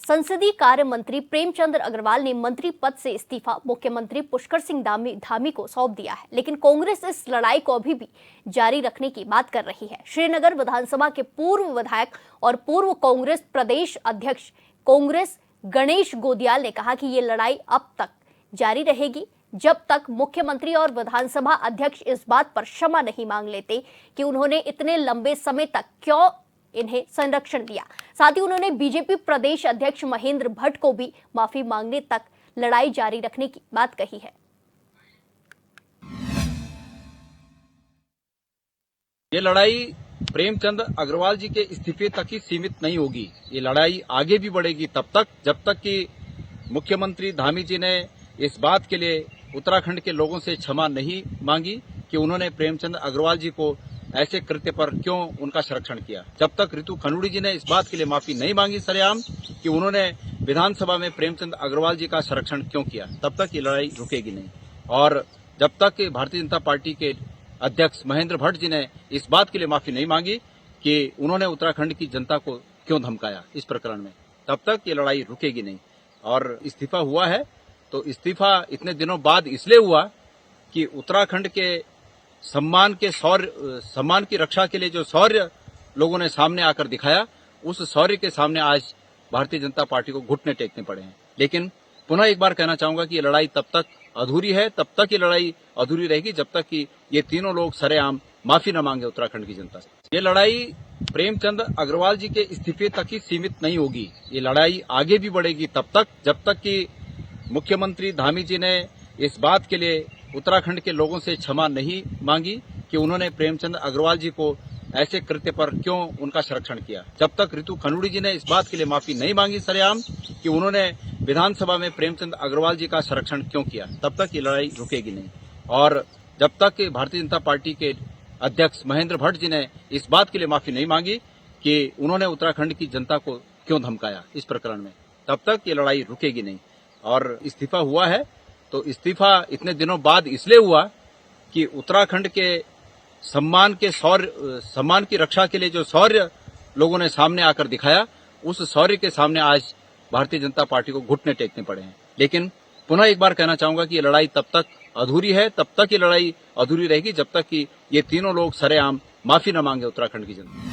संसदीय कार्य मंत्री प्रेमचंद अग्रवाल ने मंत्री पद से इस्तीफा मुख्यमंत्री पुष्कर सिंह धामी को सौंप दिया है, लेकिन कांग्रेस इस लड़ाई को अभी भी जारी रखने की बात कर रही है। श्रीनगर विधानसभा के पूर्व विधायक और पूर्व कांग्रेस प्रदेश अध्यक्ष कांग्रेस गणेश गोदियाल ने कहा कि ये लड़ाई अब तक जारी रहेगी जब तक मुख्यमंत्री और विधानसभा अध्यक्ष इस बात पर क्षमा नहीं मांग लेते कि उन्होंने इतने लंबे समय तक क्यों इन्हें संरक्षण दिया। साथ ही उन्होंने बीजेपी प्रदेश अध्यक्ष महेंद्र भट्ट को भी माफी मांगने तक लड़ाई जारी रखने की बात कही है। ये लड़ाई प्रेमचंद अग्रवाल जी के इस्तीफे तक ही सीमित नहीं होगी। ये लड़ाई आगे भी बढ़ेगी तब तक जब तक कि मुख्यमंत्री धामी जी ने इस बात के लिए उत्तराखंड के लोगों से क्षमा नहीं मांगी कि उन्होंने प्रेमचंद अग्रवाल जी को ऐसे कृत्य पर क्यों उनका संरक्षण किया। जब तक रितु खनूड़ी जी ने इस बात के लिए माफी नहीं मांगी सरेआम कि उन्होंने विधानसभा में प्रेमचंद अग्रवाल जी का संरक्षण क्यों किया, तब तक ये लड़ाई रुकेगी नहीं। और जब तक भारतीय जनता पार्टी के अध्यक्ष महेंद्र भट्ट जी ने इस बात के लिए माफी नहीं मांगी कि उन्होंने उत्तराखंड की जनता को क्यों धमकाया इस प्रकरण में, तब तक ये लड़ाई रुकेगी नहीं। और इस्तीफा हुआ है तो इस्तीफा इतने दिनों बाद इसलिए हुआ कि उत्तराखंड के सम्मान की रक्षा के लिए जो शौर्य लोगों ने सामने आकर दिखाया, उस शौर्य के सामने आज भारतीय जनता पार्टी को घुटने टेकने पड़े हैं। लेकिन पुनः एक बार कहना चाहूंगा कि ये लड़ाई तब तक अधूरी है, तब तक ये लड़ाई अधूरी रहेगी जब तक कि ये तीनों लोग सरेआम माफी न मांगे उत्तराखंड की जनता से। ये लड़ाई प्रेमचंद अग्रवाल जी के इस्तीफे तक ही सीमित नहीं होगी। ये लड़ाई आगे भी बढ़ेगी तब तक जब तक कि मुख्यमंत्री धामी जी ने इस बात के लिए उत्तराखंड के लोगों से क्षमा नहीं मांगी कि उन्होंने प्रेमचंद अग्रवाल जी को ऐसे कृत्य पर क्यों उनका संरक्षण किया। जब तक रितु खनूड़ी जी ने इस बात के लिए माफी नहीं मांगी सरेआम कि उन्होंने विधानसभा में प्रेमचंद अग्रवाल जी का संरक्षण क्यों किया, तब तक ये लड़ाई रुकेगी नहीं। और जब तक भारतीय जनता पार्टी के अध्यक्ष महेंद्र भट्ट जी ने इस बात के लिए माफी नहीं मांगी कि उन्होंने उत्तराखंड की जनता को क्यों धमकाया इस प्रकरण में, तब तक ये लड़ाई रुकेगी नहीं। और इस्तीफा हुआ है तो इस्तीफा इतने दिनों बाद इसलिए हुआ कि उत्तराखंड के सम्मान की रक्षा के लिए जो शौर्य लोगों ने सामने आकर दिखाया, उस शौर्य के सामने आज भारतीय जनता पार्टी को घुटने टेकने पड़े हैं। लेकिन पुनः एक बार कहना चाहूंगा कि ये लड़ाई तब तक अधूरी है, तब तक ये लड़ाई अधूरी रहेगी जब तक कि ये तीनों लोग सरेआम माफी न मांगे उत्तराखंड की जनता।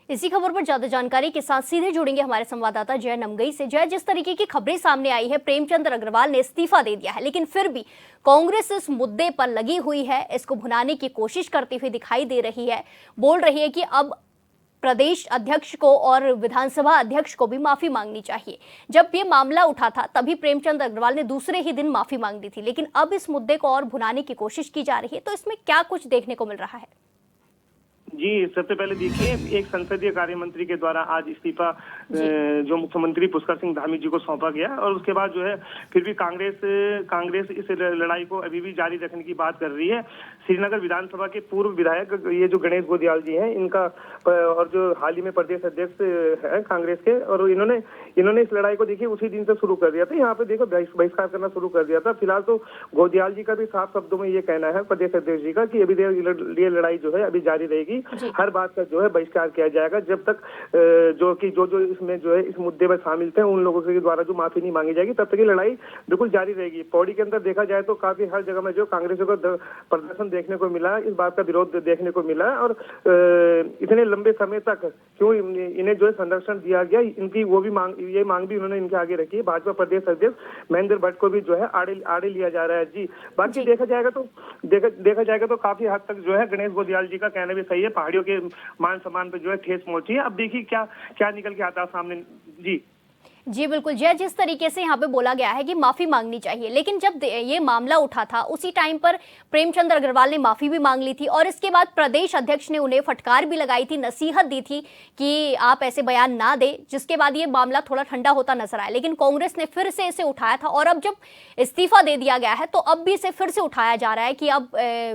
इसी खबर पर ज्यादा जानकारी के साथ सीधे जुड़ेंगे हमारे संवाददाता जय नमगई से। जय, जिस तरीके की खबरें सामने आई है, प्रेमचंद अग्रवाल ने इस्तीफा दे दिया है, लेकिन फिर भी कांग्रेस इस मुद्दे पर लगी हुई है, इसको भुनाने की कोशिश करती हुई दिखाई दे रही है। बोल रही है कि अब प्रदेश अध्यक्ष को और विधानसभा अध्यक्ष को भी माफी मांगनी चाहिए। जब ये मामला उठा था तभी प्रेमचंद अग्रवाल ने दूसरे ही दिन माफी मांग दी थी, लेकिन अब इस मुद्दे को और भुनाने की कोशिश की जा रही है। तो इसमें क्या कुछ देखने को मिल रहा है? जी, सबसे पहले देखिए, एक संसदीय कार्य मंत्री के द्वारा आज इस्तीफा जो मुख्यमंत्री पुष्कर सिंह धामी जी को सौंपा गया, और उसके बाद जो है फिर भी कांग्रेस इस लड़ाई को अभी भी जारी रखने की बात कर रही है। श्रीनगर विधानसभा के पूर्व विधायक ये जो गणेश गोदियाल जी हैं, इनका और जो हाल ही में प्रदेश अध्यक्ष है कांग्रेस के, और इन्होंने इस लड़ाई को देखिए उसी दिन से शुरू कर दिया था। यहाँ पे देखो बहिष्कार करना शुरू कर दिया था। फिलहाल तो गोदियाल जी का भी साफ शब्दों में ये कहना है प्रदेश अध्यक्ष जी का कि अभी ये लड़ाई जो है अभी जारी रहेगी। हर बात का जो है बहिष्कार किया जाएगा जब तक जो इसमें जो है इस मुद्दे में शामिल थे उन लोगों के द्वारा जो माफी नहीं मांगी जाएगी, तब तक ये लड़ाई बिल्कुल जारी रहेगी। पौड़ी के अंदर देखा जाए तो काफी हर जगह में जो कांग्रेसियों का प्रदर्शन देखने को मिला, इस बात का विरोध देखने को मिला, और इतने लंबे समय तक क्यों इन्हें जो है संरक्षण दिया गया, इनकी वो भी मांग भी उन्होंने इनके आगे रखी है। भाजपा प्रदेश अध्यक्ष महेंद्र भट्ट को भी जो है आड़े लिया जा रहा है। जी, बाकी देखा जाएगा तो काफी हद तक जो है गणेश गोदियाल जी का कहना भी सही है, पहाड़ियों के मान सम्मान पे जो है ठेस पहुंची है। अब देखिए क्या निकल के आता है सामने। जी बिल्कुल जय, जिस तरीके से यहाँ पे बोला गया है कि माफी मांगनी चाहिए, लेकिन जब ये मामला उठा था उसी टाइम पर प्रेमचंद अग्रवाल ने माफी भी मांग ली थी, और इसके बाद प्रदेश अध्यक्ष ने उन्हें फटकार भी लगाई थी, नसीहत दी थी कि आप ऐसे बयान ना दे, जिसके बाद ये मामला थोड़ा ठंडा होता नजर आया। लेकिन कांग्रेस ने फिर से इसे उठाया था, और अब जब इस्तीफा दे दिया गया है तो अब भी इसे फिर से उठाया जा रहा है कि अब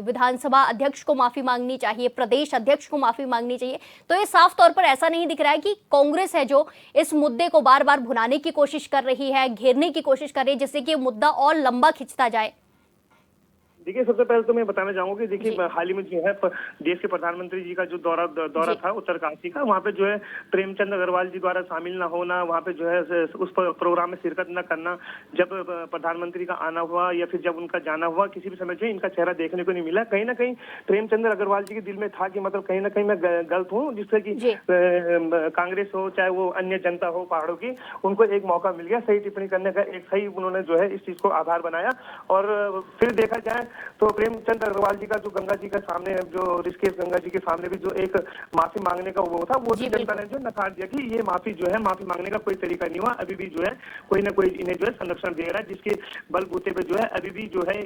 विधानसभा अध्यक्ष को माफी मांगनी चाहिए, प्रदेश अध्यक्ष को माफी मांगनी चाहिए। तो ये साफ तौर पर ऐसा नहीं दिख रहा है कि कांग्रेस है जो इस मुद्दे को बार बार भुनाने की कोशिश कर रही है, घेरने की कोशिश कर रही है, जिससे कि मुद्दा और लंबा खिंचता जाए। देखिए, सबसे पहले तो मैं बताना चाहूंगा कि देखिए, जी। हाल ही में जो है देश के प्रधानमंत्री जी का जो दौरा जी। था उत्तरकाशी का, वहाँ पे जो है प्रेमचंद अग्रवाल जी द्वारा शामिल न होना, वहाँ पे जो है उस प्रोग्राम में शिरकत न करना, जब प्रधानमंत्री का आना हुआ या फिर जब उनका जाना हुआ, किसी भी समय जो है इनका चेहरा देखने को नहीं मिला। कहीं ना कहीं प्रेमचंद अग्रवाल जी के दिल में था कि मतलब कहीं ना कहीं मैं गलत हूँ, जिससे कि जी। कांग्रेस हो चाहे वो अन्य जनता हो पहाड़ों की, उनको एक मौका मिल गया सही टिप्पणी करने का, एक सही उन्होंने जो है इस चीज को आधार बनाया। और फिर देखा जाए तो प्रेमचंद अग्रवाल जी का जो गंगा जी के सामने, जो ऋषिकेश गंगा जी के सामने भी जो एक माफी मांगने का वो था, वो जी, भी जनता ने जो नकार दिया कि ये माफी जो है, माफी मांगने का कोई तरीका नहीं हुआ। अभी भी जो है कोई ना कोई इन्हें जो है संरक्षण दे रहा है, जिसके बलबूते पे जो है अभी भी जो है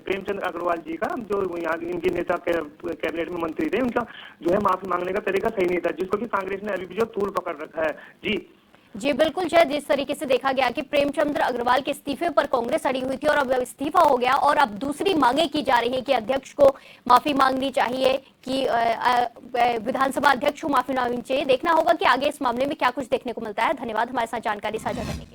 प्रेमचंद अग्रवाल जी का, जो यहाँ इनके नेता कैबिनेट में मंत्री थे, उनका जो है माफी मांगने का तरीका सही नहीं था, जिसको कि कांग्रेस ने अभी भी जो तूल पकड़ रखा है। जी जी बिल्कुल जय, जिस तरीके से देखा गया कि प्रेमचंद्र अग्रवाल के इस्तीफे पर कांग्रेस अड़ी हुई थी और अब इस्तीफा हो गया और अब दूसरी मांगे की जा रही है कि अध्यक्ष को माफी मांगनी चाहिए, कि विधानसभा अध्यक्ष को माफी मांगनी चाहिए। देखना होगा कि आगे इस मामले में क्या कुछ देखने को मिलता है। धन्यवाद हमारे साथ जानकारी साझा करने के लिए।